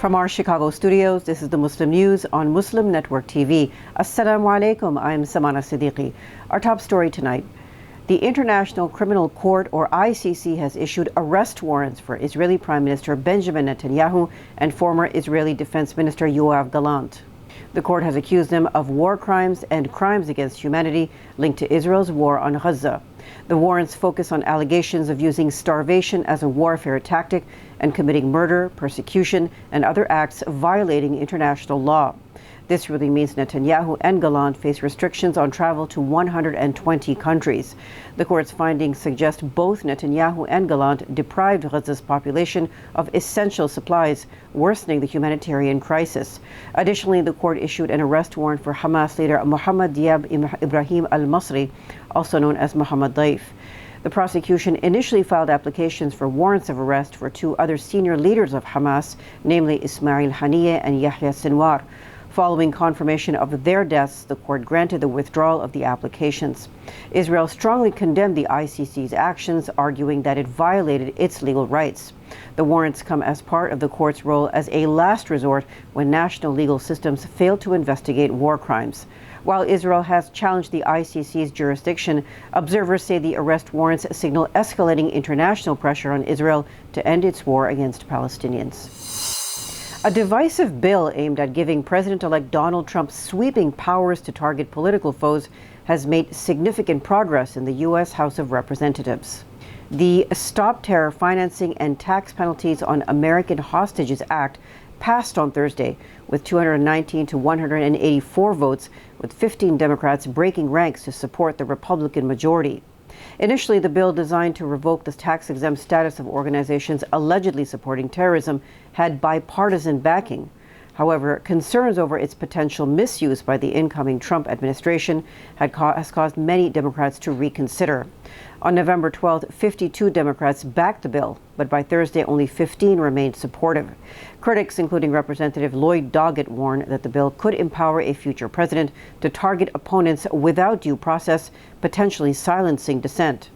From our Chicago studios, this is the Muslim News on Muslim Network TV. Assalamu alaikum, I'm Samana Siddiqui. Our top story tonight. The International Criminal Court, or ICC, has issued arrest warrants for Israeli Prime Minister Benjamin Netanyahu and former Israeli Defense Minister Yoav Gallant. The court has accused them of war crimes and crimes against humanity linked to Israel's war on Gaza. The warrants focus on allegations of using starvation as a warfare tactic and committing murder, persecution, and other acts violating international law. This really means Netanyahu and Gallant face restrictions on travel to 120 countries. The court's findings suggest both Netanyahu and Gallant deprived Gaza's population of essential supplies, worsening the humanitarian crisis. Additionally, the court issued an arrest warrant for Hamas leader Mohammed Diab Ibrahim al-Masri, also known as Mohammed Daif. The prosecution initially filed applications for warrants of arrest for two other senior leaders of Hamas, namely Ismail Haniyeh and Yahya Sinwar. Following confirmation of their deaths, the court granted the withdrawal of the applications. Israel strongly condemned the ICC's actions, arguing that it violated its legal rights. The warrants come as part of the court's role as a last resort when national legal systems fail to investigate war crimes. While Israel has challenged the ICC's jurisdiction, observers say the arrest warrants signal escalating international pressure on Israel to end its war against Palestinians. A divisive bill aimed at giving President-elect Donald Trump sweeping powers to target political foes has made significant progress in the U.S. House of Representatives. The Stop Terror Financing and Tax Penalties on American Hostages Act passed on Thursday with 219 to 184 votes, with 15 Democrats breaking ranks to support the Republican majority. Initially, the bill designed to revoke the tax-exempt status of organizations allegedly supporting terrorism had bipartisan backing. However, concerns over its potential misuse by the incoming Trump administration has caused many Democrats to reconsider. On November 12th, 52 Democrats backed the bill, but by Thursday, only 15 remained supportive. Critics, including Representative Lloyd Doggett, warn that the bill could empower a future president to target opponents without due process, potentially silencing dissent.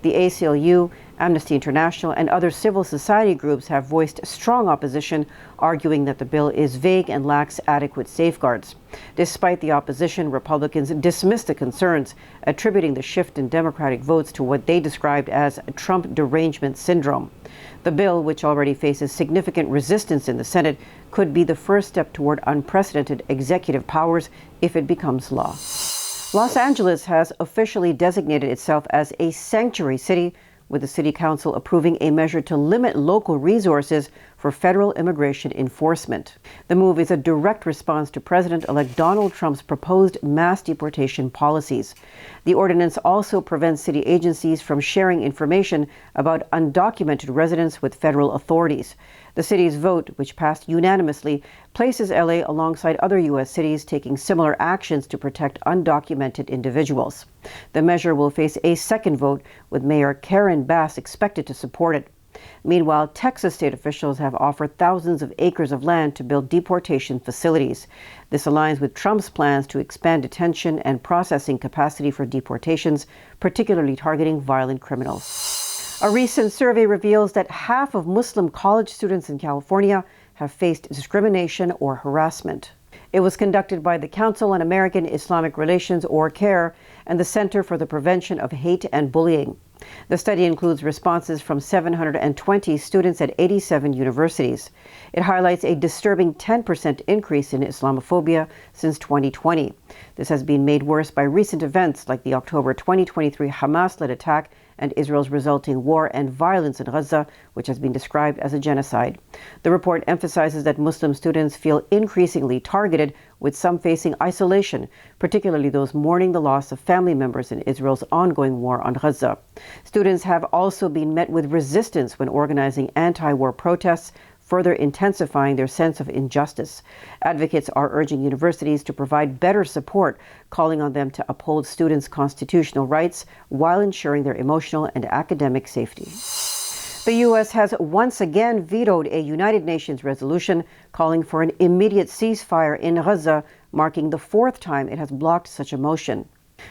The ACLU, Amnesty International, and other civil society groups have voiced strong opposition, arguing that the bill is vague and lacks adequate safeguards. Despite the opposition, Republicans dismissed the concerns, attributing the shift in Democratic votes to what they described as Trump derangement syndrome. The bill, which already faces significant resistance in the Senate, could be the first step toward unprecedented executive powers if it becomes law. Los Angeles has officially designated itself as a sanctuary city, with the City Council approving a measure to limit local resources for federal immigration enforcement. The move is a direct response to President-elect Donald Trump's proposed mass deportation policies. The ordinance also prevents city agencies from sharing information about undocumented residents with federal authorities. The city's vote, which passed unanimously, places LA alongside other U.S. cities taking similar actions to protect undocumented individuals. The measure will face a second vote, with Mayor Karen Bass expected to support it. Meanwhile, Texas state officials have offered thousands of acres of land to build deportation facilities. This aligns with Trump's plans to expand detention and processing capacity for deportations, particularly targeting violent criminals. A recent survey reveals that half of Muslim college students in California have faced discrimination or harassment. It was conducted by the Council on American Islamic Relations, or CAIR, and the Center for the Prevention of Hate and Bullying. The study includes responses from 720 students at 87 universities. It highlights a disturbing 10% increase in Islamophobia since 2020. This has been made worse by recent events like the October 2023 Hamas-led attack and Israel's resulting war and violence in Gaza, which has been described as a genocide. The report emphasizes that Muslim students feel increasingly targeted, with some facing isolation, particularly those mourning the loss of family members in Israel's ongoing war on Gaza. Students have also been met with resistance when organizing anti-war protests, further intensifying their sense of injustice. Advocates are urging universities to provide better support, calling on them to uphold students' constitutional rights while ensuring their emotional and academic safety. The U.S. has once again vetoed a United Nations resolution calling for an immediate ceasefire in Gaza, marking the fourth time it has blocked such a motion.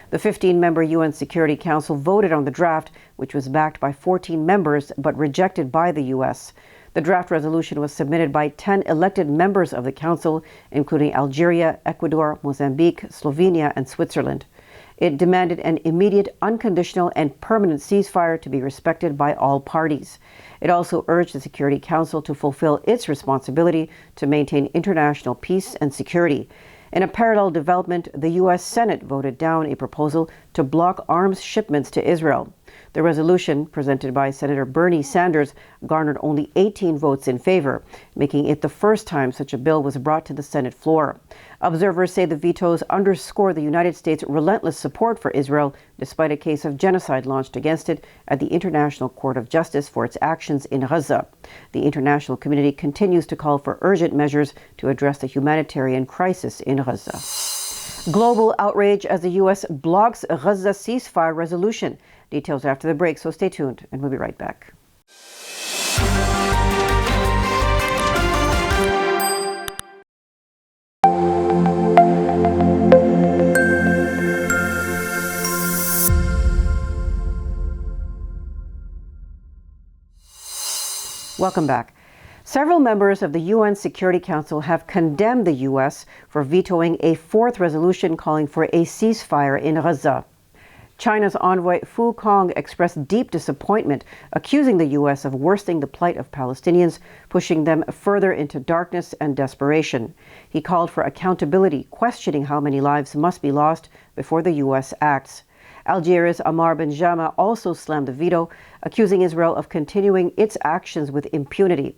The 15-member UN Security Council voted on the draft, which was backed by 14 members but rejected by the U.S. The draft resolution was submitted by 10 elected members of the Council, including Algeria, Ecuador, Mozambique, Slovenia, and Switzerland. It demanded an immediate, unconditional, and permanent ceasefire to be respected by all parties. It also urged the Security Council to fulfill its responsibility to maintain international peace and security. In a parallel development, the U.S. Senate voted down a proposal to block arms shipments to Israel. The resolution, presented by Senator Bernie Sanders, garnered only 18 votes in favor, making it the first time such a bill was brought to the Senate floor. Observers say the vetoes underscore the United States' relentless support for Israel, despite a case of genocide launched against it at the International Court of Justice for its actions in Gaza. The international community continues to call for urgent measures to address the humanitarian crisis in Gaza. Global outrage as the U.S. blocks Gaza ceasefire resolution. Details after the break, so stay tuned, and we'll be right back. Welcome back. Several members of the UN Security Council have condemned the U.S. for vetoing a fourth resolution calling for a ceasefire in Gaza. China's envoy Fu Kong expressed deep disappointment, accusing the U.S. of worsening the plight of Palestinians, pushing them further into darkness and desperation. He called for accountability, questioning how many lives must be lost before the U.S. acts. Algeria's Amar Ben Jama also slammed the veto, accusing Israel of continuing its actions with impunity.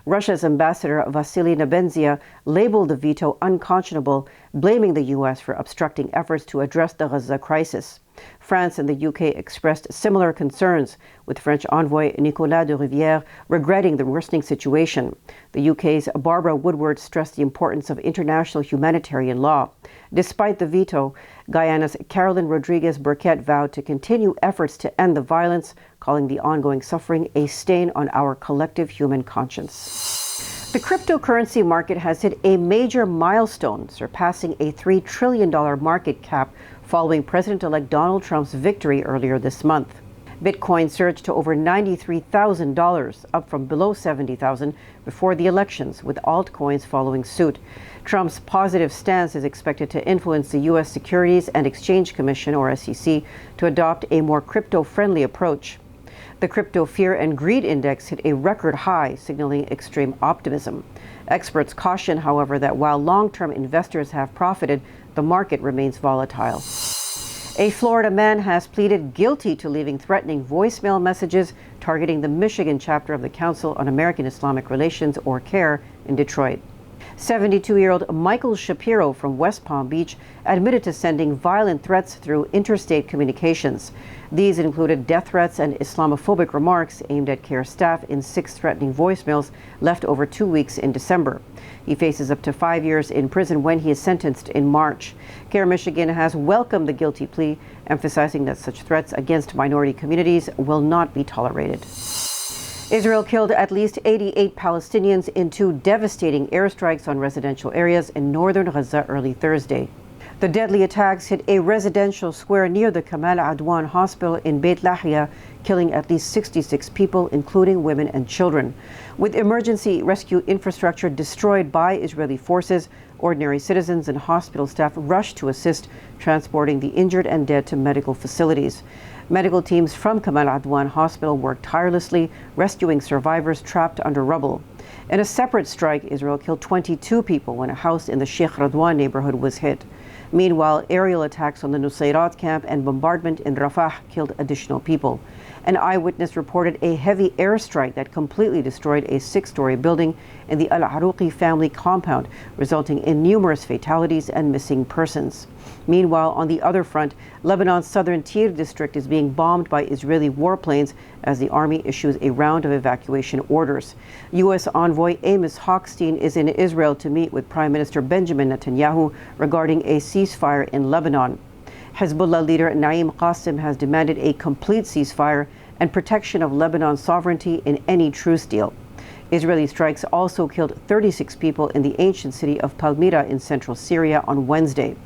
Russia's ambassador Vasily Nebenzia labeled the veto unconscionable, blaming the U.S. for obstructing efforts to address the Gaza crisis. France and the UK expressed similar concerns, with French envoy Nicolas de Rivière regretting the worsening situation. The UK's Barbara Woodward stressed the importance of international humanitarian law. Despite the veto, Guyana's Caroline Rodriguez Burkett vowed to continue efforts to end the violence, calling the ongoing suffering a stain on our collective human conscience. The cryptocurrency market has hit a major milestone, surpassing a $3 trillion market cap following President-elect Donald Trump's victory earlier this month. Bitcoin surged to over $93,000, up from below $70,000 before the elections, with altcoins following suit. Trump's positive stance is expected to influence the U.S. Securities and Exchange Commission, or SEC, to adopt a more crypto-friendly approach. The Crypto Fear and Greed Index hit a record high, signaling extreme optimism. Experts caution, however, that while long-term investors have profited, the market remains volatile. A Florida man has pleaded guilty to leaving threatening voicemail messages targeting the Michigan chapter of the Council on American Islamic Relations, or CAIR, in Detroit. 72-year-old Michael Shapiro from West Palm Beach admitted to sending violent threats through interstate communications. These included death threats and Islamophobic remarks aimed at CAIR staff in 6 threatening voicemails left over 2 weeks in December. He faces up to 5 years in prison when he is sentenced in March. CAIR Michigan has welcomed the guilty plea, emphasizing that such threats against minority communities will not be tolerated. Israel killed at least 88 Palestinians in 2 devastating airstrikes on residential areas in northern Gaza early Thursday. The deadly attacks hit a residential square near the Kamal Adwan Hospital in Beit Lahia, killing at least 66 people, including women and children. With emergency rescue infrastructure destroyed by Israeli forces, ordinary citizens and hospital staff rushed to assist, transporting the injured and dead to medical facilities. Medical teams from Kamal Adwan Hospital worked tirelessly, rescuing survivors trapped under rubble. In a separate strike, Israel killed 22 people when a house in the Sheikh Radwan neighborhood was hit. Meanwhile, aerial attacks on the Nusayrat camp and bombardment in Rafah killed additional people. An eyewitness reported a heavy airstrike that completely destroyed a 6-story building in the Al-Arouqi family compound, resulting in numerous fatalities and missing persons. Meanwhile, on the other front, Lebanon's southern Tyr district is being bombed by Israeli warplanes as the army issues a round of evacuation orders. U.S. envoy Amos Hochstein is in Israel to meet with Prime Minister Benjamin Netanyahu regarding a ceasefire in Lebanon. Hezbollah leader Naim Qassem has demanded a complete ceasefire and protection of Lebanon's sovereignty in any truce deal. Israeli strikes also killed 36 people in the ancient city of Palmyra in central Syria on Wednesday.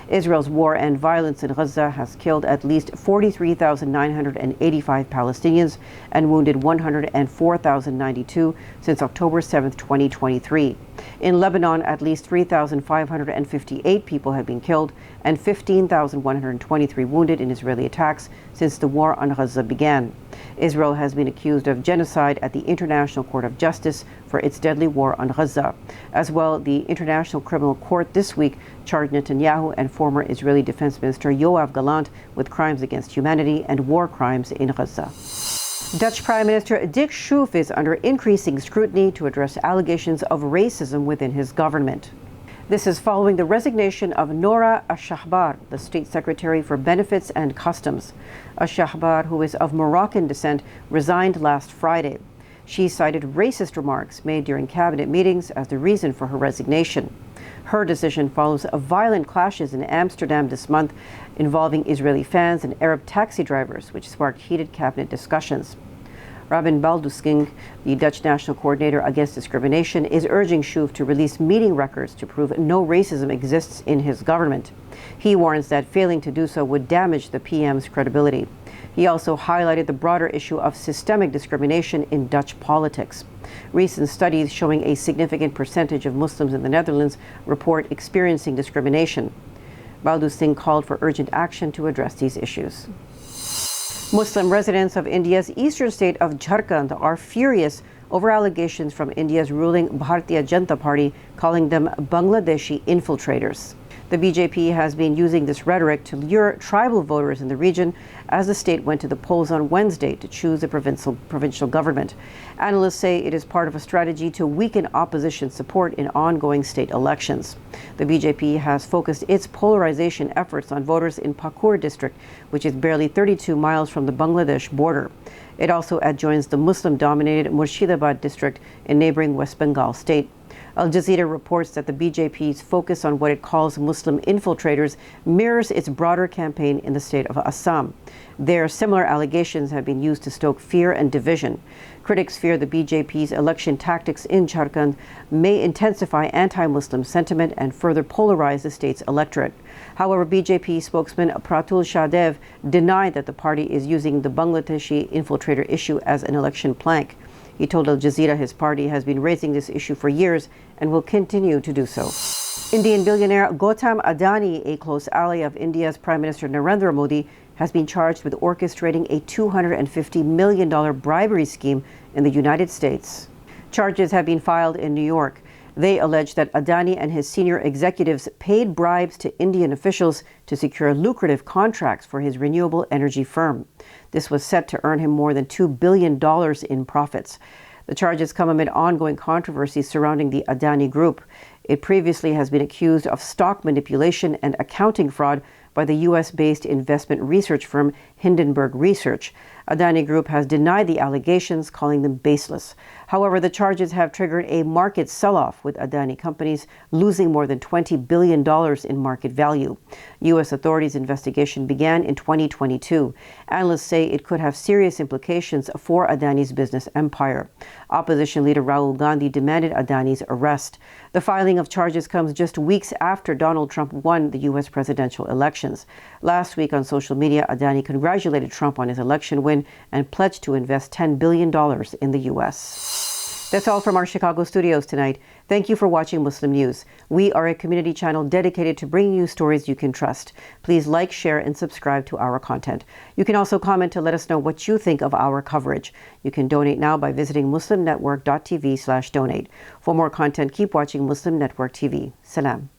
Israel's war and violence in Gaza has killed at least 43,985 Palestinians and wounded 104,092 since October 7, 2023. In Lebanon, at least 3,558 people have been killed and 15,123 wounded in Israeli attacks since the war on Gaza began. Israel has been accused of genocide at the International Court of Justice for its deadly war on Gaza. As well, the International Criminal Court this week charged Netanyahu and former Israeli Defense Minister Gallant with crimes against humanity and war crimes in Gaza. Dutch Prime Minister Dick Schoof is under increasing scrutiny to address allegations of racism within his government. This is following the resignation of Noura Al-Shahbar, the State Secretary for Benefits and Customs. Al-Shahbar, who is of Moroccan descent, resigned last Friday. She cited racist remarks made during cabinet meetings as the reason for her resignation. Her decision follows violent clashes in Amsterdam this month involving Israeli fans and Arab taxi drivers, which sparked heated cabinet discussions. Robin Baldusking, the Dutch National Coordinator Against Discrimination, is urging Schoof to release meeting records to prove no racism exists in his government. He warns that failing to do so would damage the PM's credibility. He also highlighted the broader issue of systemic discrimination in Dutch politics. Recent studies showing a significant percentage of Muslims in the Netherlands report experiencing discrimination. Baldusting called for urgent action to address these issues. Muslim residents of India's eastern state of Jharkhand are furious over allegations from India's ruling Bharatiya Janata Party calling them Bangladeshi infiltrators. The BJP has been using this rhetoric to lure tribal voters in the region as the state went to the polls on Wednesday to choose a provincial government. Analysts say it is part of a strategy to weaken opposition support in ongoing state elections. The BJP has focused its polarization efforts on voters in Pakur district, which is barely 32 miles from the Bangladesh border. It also adjoins the Muslim-dominated Murshidabad district in neighboring West Bengal state. Al Jazeera reports that the BJP's focus on what it calls Muslim infiltrators mirrors its broader campaign in the state of Assam. There, similar allegations have been used to stoke fear and division. Critics fear the BJP's election tactics in Jharkhand may intensify anti-Muslim sentiment and further polarize the state's electorate. However, BJP spokesman Pratul Shahdev denied that the party is using the Bangladeshi infiltrator issue as an election plank. He told Al Jazeera his party has been raising this issue for years and will continue to do so. Indian billionaire Gautam Adani, a close ally of India's Prime Minister Narendra Modi, has been charged with orchestrating a $250 million bribery scheme in the United States. Charges have been filed in New York. They allege that Adani and his senior executives paid bribes to Indian officials to secure lucrative contracts for his renewable energy firm. This was set to earn him more than $2 billion in profits. The charges come amid ongoing controversies surrounding the Adani Group. It previously has been accused of stock manipulation and accounting fraud by the U.S.-based investment research firm Hindenburg Research. Adani Group has denied the allegations, calling them baseless. However, the charges have triggered a market sell-off, with Adani companies losing more than $20 billion in market value. U.S. authorities' investigation began in 2022. Analysts say it could have serious implications for Adani's business empire. Opposition leader Rahul Gandhi demanded Adani's arrest. The filing of charges comes just weeks after Donald Trump won the U.S. presidential elections. Last week on social media, Adani congratulated Trump on his election win and pledged to invest $10 billion in the U.S. That's all from our Chicago studios tonight. Thank you for watching Muslim News. We are a community channel dedicated to bringing you stories you can trust. Please like, share, and subscribe to our content. You can also comment to let us know what you think of our coverage. You can donate now by visiting muslimnetwork.tv/donate. For more content, keep watching Muslim Network TV. Salam.